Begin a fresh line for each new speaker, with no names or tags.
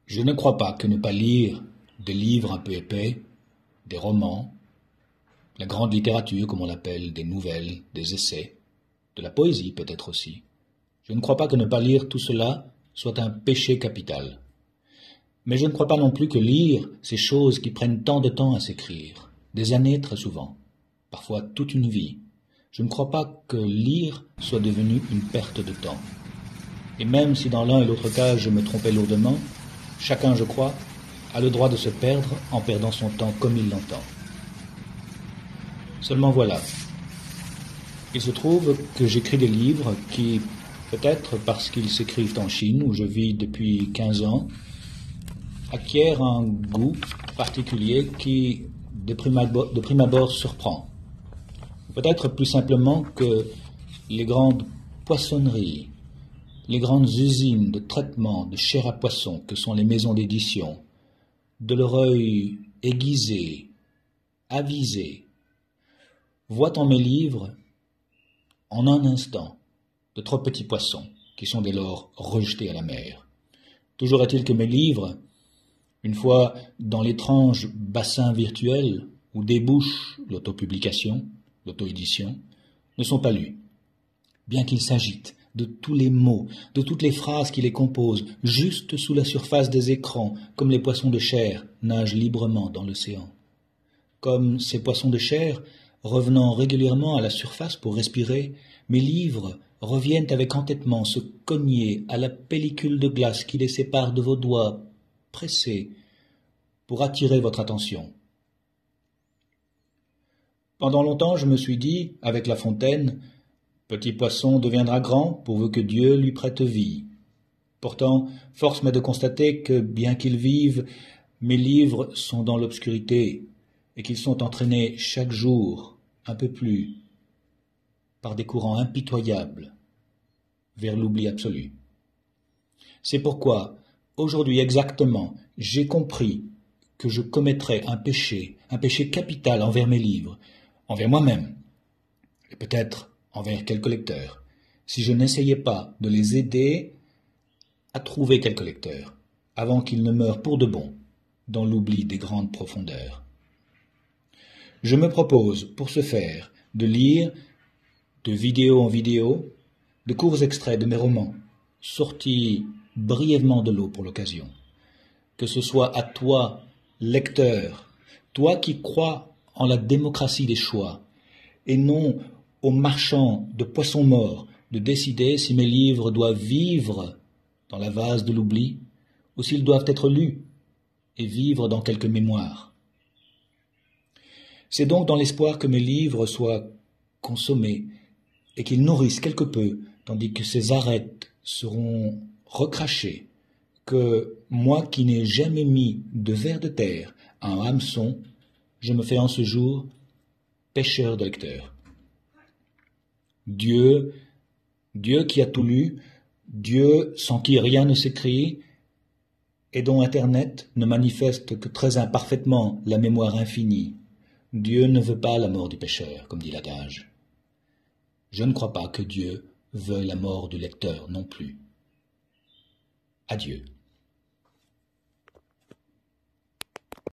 Je ne crois pas que ne pas lire des livres un peu épais, des romans, la grande littérature comme on l'appelle, des nouvelles, des essais, de la poésie peut-être aussi, je ne crois pas que ne pas lire tout cela soit un péché capital. Mais je ne crois pas non plus que lire ces choses qui prennent tant de temps à s'écrire, des années très souvent, parfois toute une vie, je ne crois pas que lire soit devenu une perte de temps. Et même si dans l'un et l'autre cas je me trompais lourdement, chacun, je crois, a le droit de se perdre en perdant son temps comme il l'entend. Seulement voilà, il se trouve que j'écris des livres qui, peut-être parce qu'ils s'écrivent en Chine, où je vis depuis 15 ans, acquièrent un goût particulier qui, de prime abord, surprend. Peut-être plus simplement que les grandes poissonneries, les grandes usines de traitement de chair à poisson que sont les maisons d'édition, de leur œil aiguisé, avisé, voient en mes livres, en un instant, de trop petits poissons qui sont dès lors rejetés à la mer. Toujours est-il que mes livres, une fois dans l'étrange bassin virtuel où débouche l'autopublication, l'auto-édition, ne sont pas lus, bien qu'ils s'agitent de tous les mots, de toutes les phrases qui les composent, juste sous la surface des écrans, comme les poissons de chair nagent librement dans l'océan. Comme ces poissons de chair, revenant régulièrement à la surface pour respirer, mes livres reviennent avec entêtement se cogner à la pellicule de glace qui les sépare de vos doigts pressés pour attirer votre attention. Pendant longtemps, je me suis dit, avec La Fontaine, « Petit poisson deviendra grand pourvu que Dieu lui prête vie ». Pourtant, force m'est de constater que, bien qu'ils vivent, mes livres sont dans l'obscurité et qu'ils sont entraînés chaque jour, un peu plus, par des courants impitoyables, vers l'oubli absolu. C'est pourquoi, aujourd'hui exactement, j'ai compris que je commettrais un péché capital envers mes livres, envers moi-même, et peut-être envers quelques lecteurs, si je n'essayais pas de les aider à trouver quelques lecteurs, avant qu'ils ne meurent pour de bon dans l'oubli des grandes profondeurs. Je me propose, pour ce faire, de lire, de vidéo en vidéo, de courts extraits de mes romans, sortis brièvement de l'eau pour l'occasion. Que ce soit à toi, lecteur, toi qui crois en la démocratie des choix, et non aux marchands de poissons morts, de décider si mes livres doivent vivre dans la vase de l'oubli, ou s'ils doivent être lus et vivre dans quelque mémoire. C'est donc dans l'espoir que mes livres soient consommés et qu'ils nourrissent quelque peu, tandis que ces arêtes seront recrachées, que moi qui n'ai jamais mis de vers de terre à un hameçon, je me fais en ce jour pêcheur de lecteurs. Dieu qui a tout lu, Dieu sans qui rien ne s'écrit, et dont Internet ne manifeste que très imparfaitement la mémoire infinie. Dieu ne veut pas la mort du pécheur, comme dit l'adage. Je ne crois pas que Dieu veuille la mort du lecteur non plus. Adieu.